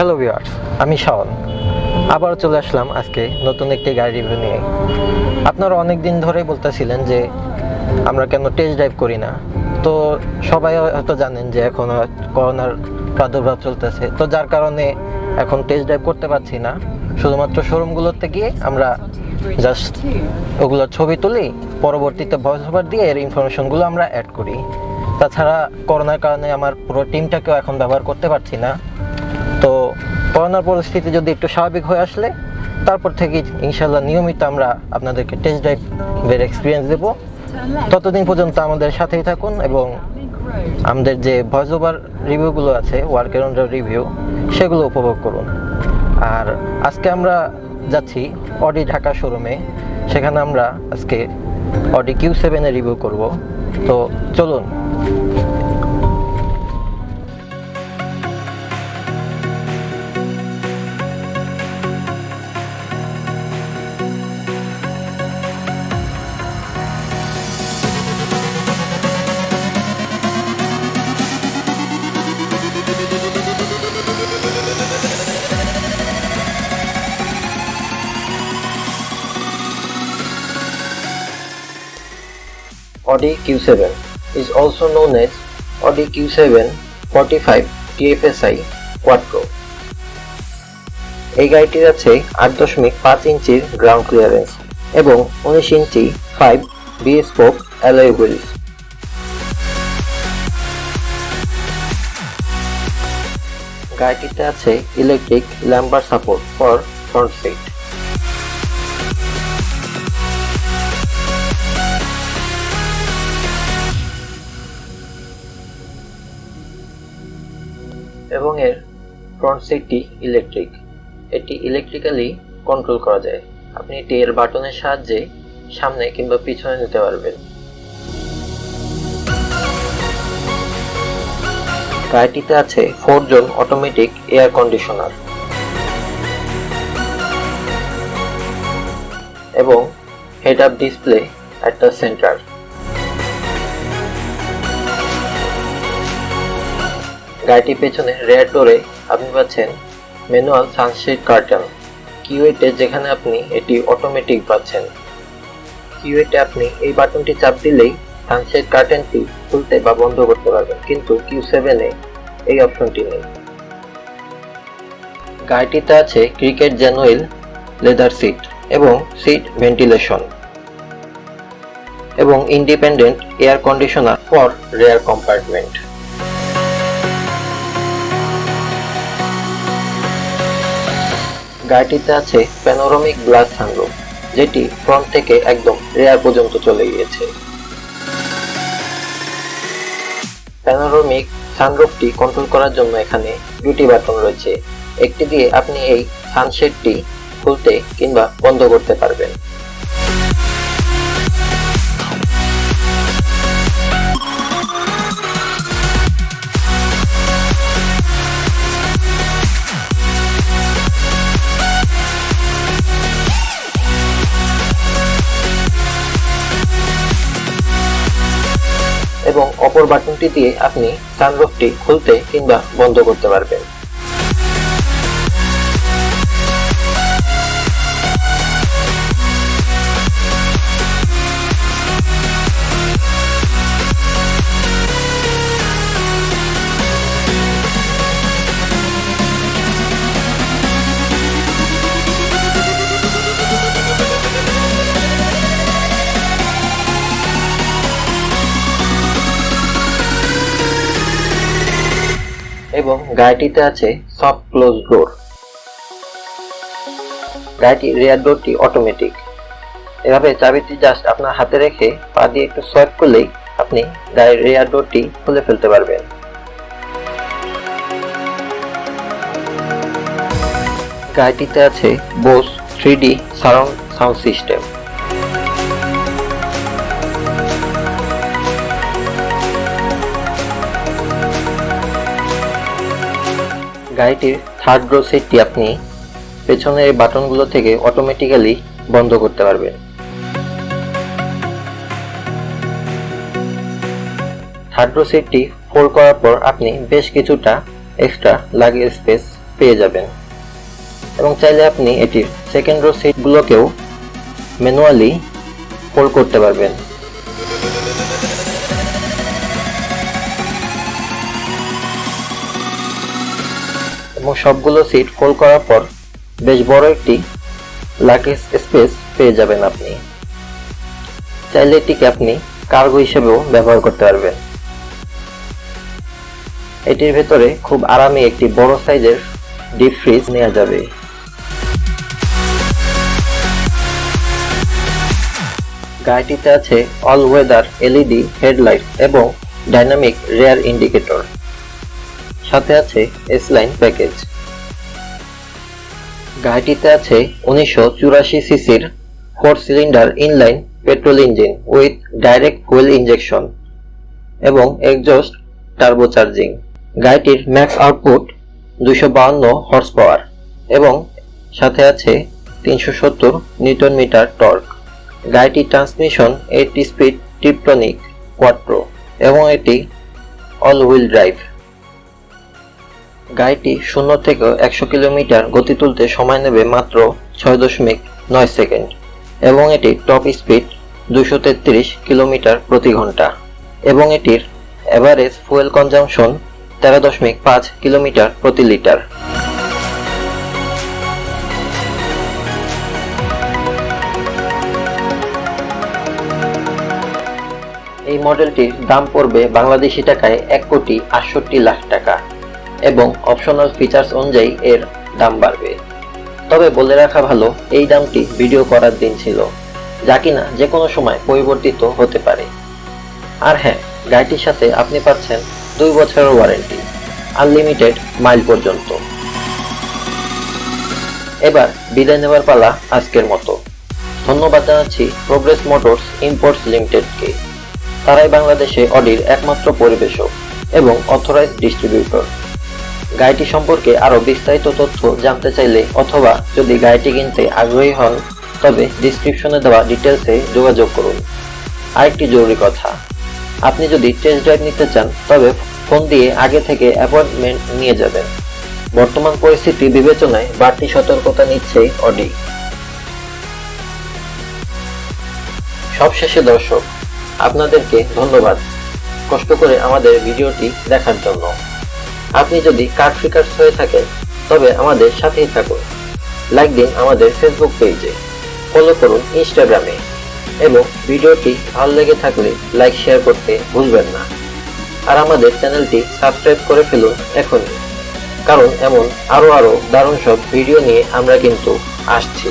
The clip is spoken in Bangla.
হ্যালো ভিউয়ার্স, আমি শাওন। আবারও চলে আসলাম আজকে নতুন একটি গাড়ি রিভিউ নিয়ে। আপনারা অনেক দিন ধরেই বলতেছিলেন যে আমরা কেন টেস্ট ড্রাইভ করি না। তো সবাই হয়তো জানেন যে এখন করোনার প্রাদুর্ভাব চলতেছে, তো যার কারণে এখন টেস্ট ড্রাইভ করতে পারছি না। শুধুমাত্র শোরুমগুলোতে গিয়ে আমরা জাস্ট ওগুলোর ছবি তুলি, পরবর্তীতে ভয়েস ওভার দিয়ে এর ইনফরমেশনগুলো আমরা অ্যাড করি। তাছাড়া করোনার কারণে আমার পুরো টিমটাকেও এখন ব্যবহার করতে পারছি না। তো করোনার পরিস্থিতি যদি একটু স্বাভাবিক হয়ে আসলে তারপর থেকে ইনশাল্লাহ নিয়মিত আমরা আপনাদেরকে টেস্ট ড্রাইভের এক্সপিরিয়েন্স দেবো। ততদিন পর্যন্ত আমাদের সাথেই থাকুন এবং আমাদের যে ভয়েস ওভার রিভিউগুলো আছে, ওয়ার্ক অ্যারাউন্ডের রিভিউ, সেগুলো উপভোগ করুন। আর আজকে আমরা যাচ্ছি অডি ঢাকা শোরুমে। সেখানে আমরা আজকে অডি Q7 এর রিভিউ করব। তো চলুন। Audi Q7 is also known as Audi Q7 45 TFSI Quattro। এই গাড়িটির আছে 8.5 ইঞ্চির গ্রাউন্ড ক্লিয়ারেন্স এবং 19 ইঞ্চি 5 B-স্পোক অ্যালয় হুইলস। গাড়িটিতে আছে electric lumbar support for front seat. এবং এর ফ্রন্ট সিটটি ইলেকট্রিক। এটি ইলেকট্রিক্যালি কন্ট্রোল করা যায়। আপনি এটি এর বাটনের সাহায্যে সামনে কিংবা পিছনে নিতে পারবেন। গাড়িটিতে আছে 4 জন অটোমেটিক এয়ার কন্ডিশনার এবং head up display at the centre. গাড়িটির পেছনে রেয়ার ডোরে আপনি পাচ্ছেন ম্যানুয়াল সানশেড কার্টেন। কিউ8-এ যেখানে আপনি এটি অটোমেটিক পাচ্ছেন। কিউ8-এ আপনি এই বাটনটি চাপ দিলেই সানশেড কার্টেনটি খুলতে বা বন্ধ করতে পারবেন, কিন্তু Q7-এ এই অপশনটি নেই। গাড়িটিতে আছে ক্রিকেট জেনুইল লেদার সিট এবং সিট ভেন্টিলেশন এবং independent air conditioner for rear compartment. গাড়িটিতে আছে প্যানোরামিক গ্লাস সানরুফ, যেটি ফ্রন্ট থেকে একদম রেয়ার পর্যন্ত চলে গিয়েছে। প্যানোরামিক সানরুফটি কন্ট্রোল করার জন্য এখানে দুটি বাটন রয়েছে। একটি দিয়ে আপনি এই সানশেডটি খুলতে কিংবা বন্ধ করতে পারবেন। এবং অপর বাটনটি দিয়ে আপনি সানরুফটি খুলতে কিংবা বন্ধ করতে পারবেন। এবং গাড়িটিতে আছে সফট ক্লোজ ডোর। গাড়িটির রেয়ার ডোরটি অটোমেটিক। এভাবে চাবিটি জাস্ট আপনার হাতে রেখে পা দিয়ে একটু সোয়াইপ করলেই আপনি গাড়ির রেয়ার ডোরটি খুলে ফেলতে পারবেন। গাড়িটিতে আছে Bose 3D surround sound system. গাড়িটির থার্ড রো সিটটি আপনি পেছনের বাটনগুলো থেকে অটোমেটিক্যালি বন্ধ করতে পারবেন। থার্ড রো সিটটি ফোল্ড করার পর আপনি বেশ কিছুটা এক্সট্রা লাগেজ স্পেস পেয়ে যাবেন এবং চাইলে আপনি এটির সেকেন্ড রো সিটগুলোকেও ম্যানুয়ালি ফোল্ড করতে পারবেন। এবং সবগুলো সিট ফোল্ড করার পর বেশ বড় একটি লাগেজ স্পেস পেয়ে যাবেন আপনি। চাইলে এটিকে আপনি কার্গো হিসেবেও ব্যবহার করতে পারবেন। এটির ভেতরে খুব আরামে একটি বড় সাইজের ডিপ ফ্রিজ নেওয়া যাবে। গাড়িটিতে আছে অল ওয়েদার এলইডি হেডলাইট এবং ডাইনামিক রেয়ার ইন্ডিকেটর, সাথে আছে এস লাইন প্যাকেজ। গাড়িটিতে আছে 1984 সিসির 4 cylinder inline petrol engine with direct fuel injection এবং এক্সজস্ট টার্বোচার্জিং। গাড়িটির ম্যাক্স আউটপুট 252 হর্স পাওয়ার এবং সাথে আছে 370 নিউটন মিটার টর্ক। গাড়িটির ট্রান্সমিশন 8 স্পিড টিপটনিক কোয়াট্রো এবং এটি অল হুইল ড্রাইভ। গাড়িটি 0 থেকে 100 কিলোমিটার গতি তুলতে সময় নেবে মাত্র 6.9 সেকেন্ড এবং এটি টপ স্পিড 233 কিলোমিটার প্রতি ঘন্টা এবং এটির এভারেজ ফুয়েল কনজাম্পশন 13.5 কিলোমিটার প্রতি লিটার। এই মডেলটির দাম পড়বে বাংলাদেশি টাকায় 1,68,00,000 টাকা এবং অপশনাল ফিচার্স অনুযায়ী এর দাম বাড়বে। তবে বলে রাখা ভালো, এই দামটি ভিডিও করার দিন ছিল, যা কিনা যে কোনো সময় পরিবর্তিত হতে পারে। আর হ্যাঁ, গাড়িটির সাথে আপনি পাচ্ছেন 2 বছরের ওয়ারেন্টি, আনলিমিটেড মাইল পর্যন্ত। এবার বিদায় নেওয়ার পালা আজকের মতো। ধন্যবাদ জানাচ্ছি প্রোগ্রেস মোটরস ইম্পোর্টস লিমিটেডকে। তারাই বাংলাদেশে অডির একমাত্র পরিবেশক এবং অথরাইজড ডিস্ট্রিবিউটর। গাড়িটি সম্পর্কে আরও বিস্তারিত তথ্য জানতে চাইলে অথবা যদি গাড়িটি কিনতে আগ্রহী হন তবে ডিসক্রিপশনে দেওয়া ডিটেলসে যোগাযোগ করুন। আরেকটি জরুরি কথা, আপনি যদি টেস্ট ড্রাইভ নিতে চান তবে ফোন দিয়ে আগে থেকে অ্যাপয়েন্টমেন্ট নিয়ে যাবেন। বর্তমান পরিস্থিতি বিবেচনায় বাড়তি সতর্কতা নিচ্ছে অডি। সবশেষে দর্শক, আপনাদেরকে ধন্যবাদ কষ্ট করে আমাদের ভিডিওটি দেখার জন্য। আপনি যদি কার ফ্রিকার্স হয়ে থাকেন তবে আমাদের সাথেই থাকুন। লাইক দিন আমাদের ফেসবুক পেজে, ফলো করুন ইনস্টাগ্রামে এবং ভিডিওটি ভালো লেগে থাকলে লাইক শেয়ার করতে ভুলবেন না। আর আমাদের চ্যানেলটি সাবস্ক্রাইব করে ফেলুন এখনই, কারণ এমন আরো দারুণ সব ভিডিও নিয়ে আমরা কিন্তু আসছি।